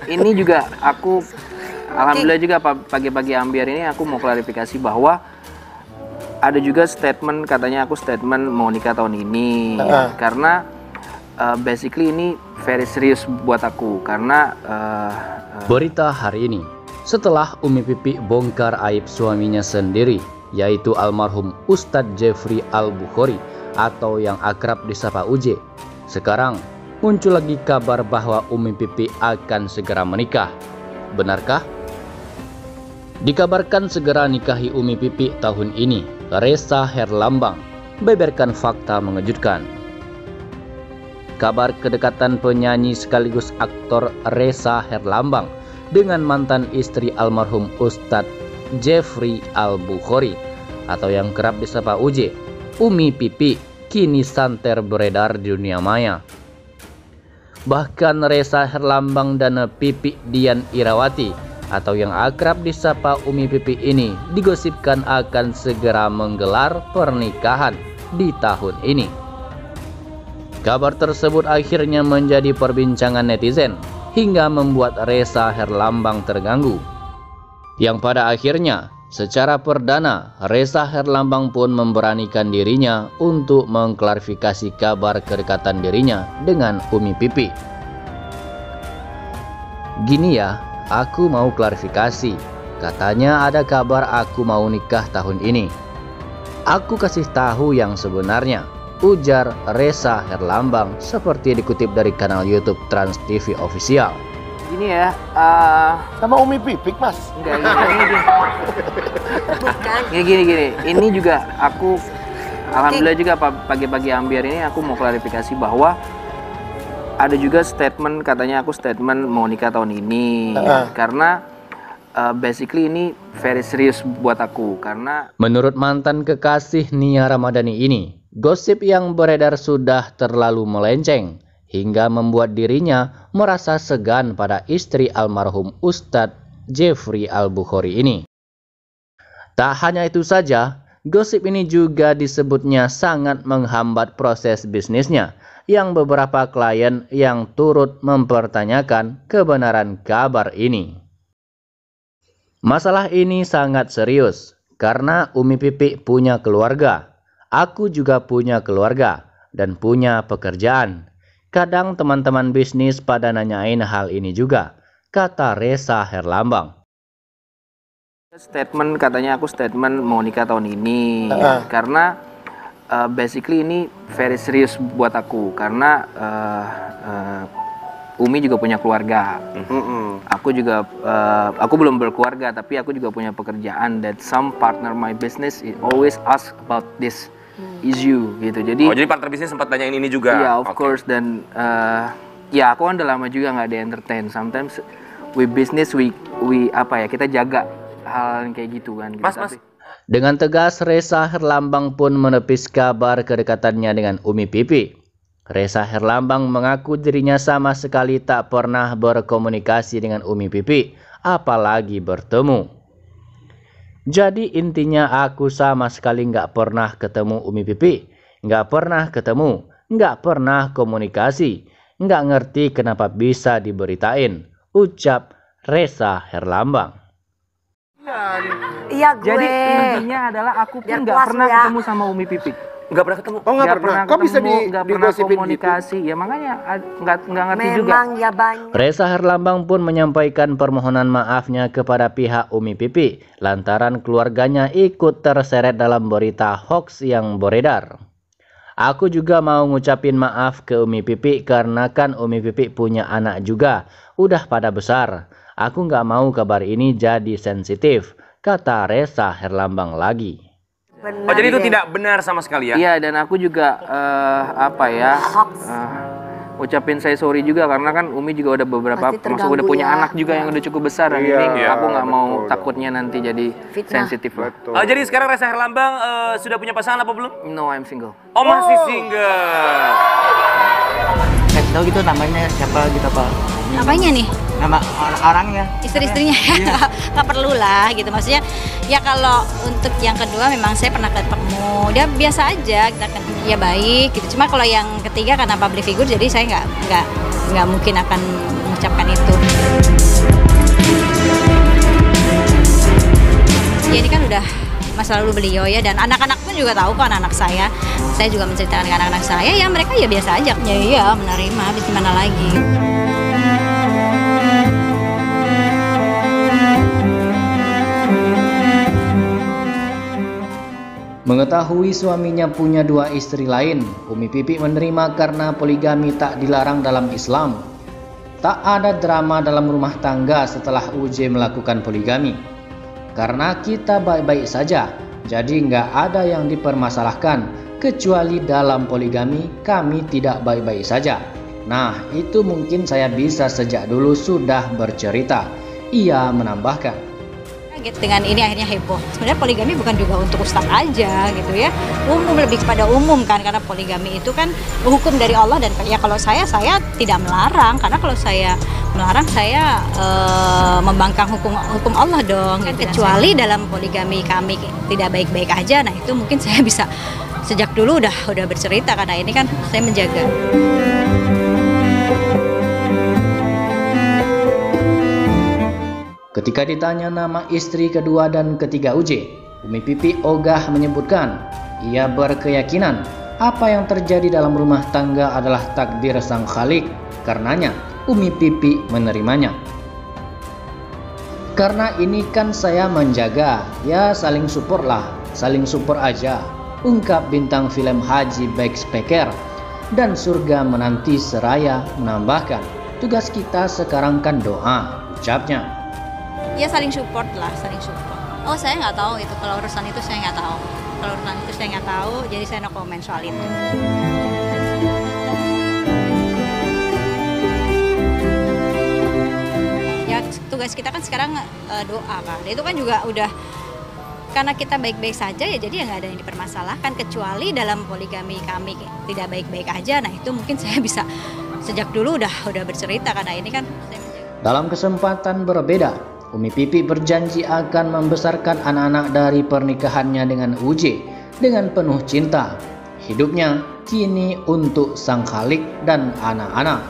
ini juga aku alhamdulillah juga pagi-pagi ambiar ini aku mau klarifikasi bahwa ada juga statement katanya aku statement mau nikah tahun ini karena basically ini very serius buat aku karena berita hari ini setelah Umi Pipi bongkar aib suaminya sendiri yaitu almarhum Ustadz Jeffrey Al-Bukhari atau yang akrab disapa Uje. Sekarang muncul lagi kabar bahwa Umi Pipi akan segera menikah. Benarkah? Dikabarkan segera nikahi Umi Pipi tahun ini. Reza Herlambang beberkan fakta mengejutkan. Kabar kedekatan penyanyi sekaligus aktor Reza Herlambang dengan mantan istri almarhum Ustadz Jeffrey Al-Bukhari atau yang kerap disapa Uje, Umi Pipi, kini santer beredar di dunia maya. Bahkan Reza Herlambang dan Pipi Dian Irawati atau yang akrab disapa Umi Pipi ini digosipkan akan segera menggelar pernikahan di tahun ini. Kabar tersebut akhirnya menjadi perbincangan netizen hingga membuat Reza Herlambang terganggu. Yang pada akhirnya secara perdana Reza Herlambang pun memberanikan dirinya untuk mengklarifikasi kabar kedekatan dirinya dengan Umi Pipi. Gini ya, aku mau klarifikasi. Katanya ada kabar aku mau nikah tahun ini. Aku kasih tahu yang sebenarnya, ujar Reza Herlambang seperti dikutip dari kanal YouTube Trans TV Official. Gini ya, sama Umi Pipik mas? Enggak, gini. Ini juga aku alhamdulillah juga pagi-pagi ambiar ini aku mau klarifikasi bahwa ada juga statement katanya aku statement mau nikah tahun ini karena basically ini very serius buat aku karena menurut mantan kekasih Nia Ramadhani ini, gosip yang beredar sudah terlalu melenceng hingga membuat dirinya merasa segan pada istri almarhum Ustadz Jeffrey Al-Bukhari ini. Tak hanya itu saja, gosip ini juga disebutnya sangat menghambat proses bisnisnya yang beberapa klien yang turut mempertanyakan kebenaran kabar ini. Masalah ini sangat serius karena Umi Pipi punya keluarga, aku juga punya keluarga dan punya pekerjaan. Kadang teman-teman bisnis pada nanyain hal ini juga, kata Reza Herlambang. Statement katanya aku statement mau nikah tahun ini karena basically ini very serius buat aku karena Umi juga punya keluarga. Aku juga aku belum berkeluarga tapi aku juga punya pekerjaan that some partner my business always ask about this issue gitu. Jadi partner bisnis sempat tanyain ini juga. Iya, of course. Dan ya aku kan udah lama juga nggak di-entertain. Sometimes we business we kita jaga hal yang kayak gitu kan. Mas. Dengan tegas Reza Herlambang pun menepis kabar kedekatannya dengan Umi Pipi. Reza Herlambang mengaku dirinya sama sekali tak pernah berkomunikasi dengan Umi Pipi, apalagi bertemu. Jadi intinya aku sama sekali nggak pernah ketemu Umi Pipi, nggak pernah ketemu, nggak pernah komunikasi, nggak ngerti kenapa bisa diberitain, ucap Reza Herlambang. Iya gue. Jadi intinya adalah aku pun nggak pernah ketemu sama Umi Pipi. Nggak pernah ketemu? Oh nggak pernah. Kok bisa nggak pernah komunikasi? Gitu? Ya makanya nggak ngerti juga. Memang ya banyak. Reza Herlambang pun menyampaikan permohonan maafnya kepada pihak Umi Pipi lantaran keluarganya ikut terseret dalam berita hoax yang beredar. Aku juga mau ngucapin maaf ke Umi Pipi karena kan Umi Pipi punya anak juga, udah pada besar. Aku nggak mau kabar ini jadi sensitif, kata Reza Herlambang lagi. Oh jadi itu tidak benar sama sekali ya? Iya, dan aku juga ucapin saya sorry juga karena kan Umi juga udah beberapa udah punya anak juga yang udah cukup besar dan ini aku nggak mau takutnya nanti jadi sensitif lah. Jadi sekarang Reza Herlambang sudah punya pasangan apa belum? No, I'm single. Oh masih single. Tahu gitu namanya siapa gitu apa? Apanya nih? Nama orangnya? Istri-istrinya nggak perlu lah gitu, maksudnya ya kalau untuk yang kedua memang saya pernah ketemu dia biasa aja, kita kan dia baik gitu. Cuma kalau yang ketiga karena public figure jadi saya nggak mungkin akan mengucapkan itu. Ya ini kan udah masa lalu beliau ya, dan anak-anak pun juga tahu kok, anak-anak saya juga menceritakan ke anak-anak saya, ya mereka ya biasa aja, ya iya menerima, habis gimana lagi. Mengetahui suaminya punya 2 istri lain, Umi Pipi menerima karena poligami tak dilarang dalam Islam. Tak ada drama dalam rumah tangga setelah UJ melakukan poligami. Karena kita baik-baik saja, jadi nggak ada yang dipermasalahkan, kecuali dalam poligami kami tidak baik-baik saja. Nah, itu mungkin saya bisa sejak dulu sudah bercerita. Ia menambahkan. Dengan ini akhirnya heboh. Sebenarnya poligami bukan juga untuk ustaz aja gitu ya. Umum, lebih kepada umum kan, karena poligami itu kan hukum dari Allah, dan ya kalau saya tidak melarang, karena kalau saya melarang saya membangkang hukum Allah dong. Gitu. Kecuali dalam poligami kami tidak baik-baik aja. Nah, itu mungkin saya bisa sejak dulu udah bercerita, karena ini kan saya menjaga. Ketika ditanya nama istri kedua dan ketiga UJ, Umi Pipi ogah menyebutkan ia berkeyakinan apa yang terjadi dalam rumah tangga adalah takdir Sang Khalik. Karenanya Umi Pipi menerimanya. Karena ini kan saya menjaga, ya saling support lah, saling support aja, ungkap bintang film Haji Backpacker dan surga menanti seraya menambahkan, tugas kita sekarang kan doa, ucapnya. Ya saling support lah, saling support. Oh saya nggak tahu itu, kalau urusan itu saya nggak tahu. Kalau urusan itu saya nggak tahu, jadi saya no comment soal itu. Ya tugas kita kan sekarang doa kan. Itu kan juga udah, karena kita baik-baik saja ya, jadi ya nggak ada yang dipermasalahkan, kecuali dalam poligami kami tidak baik-baik aja. Nah itu mungkin saya bisa sejak dulu udah bercerita, karena ini kan saya menjaga. Dalam kesempatan berbeda, Umi Pipi berjanji akan membesarkan anak-anak dari pernikahannya dengan UJ dengan penuh cinta. Hidupnya kini untuk Sang Khalik dan anak-anak.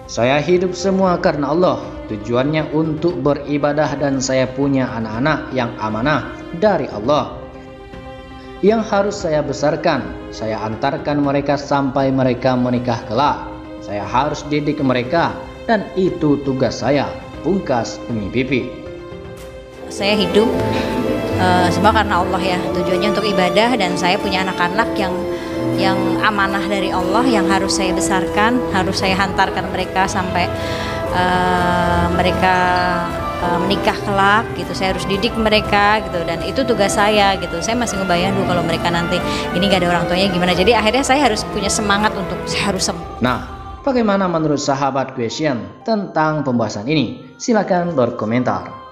Saya hidup semua karena Allah, tujuannya untuk beribadah, dan saya punya anak-anak yang amanah dari Allah yang harus saya besarkan. Saya antarkan mereka sampai mereka menikah kelak. Saya harus didik mereka, dan itu tugas saya, pungkas Umi Pipi. Saya hidup semua karena Allah ya, tujuannya untuk ibadah, dan saya punya anak-anak yang amanah dari Allah, yang harus saya besarkan, harus saya hantarkan mereka sampai mereka menikah kelak gitu. Saya harus didik mereka gitu, dan itu tugas saya gitu. Saya masih ngebayang dulu kalau mereka nanti ini gak ada orang tuanya gimana. Jadi akhirnya saya harus punya semangat untuk saya harus sembuh. Nah, bagaimana menurut sahabat Question tentang pembahasan ini? Silakan berkomentar.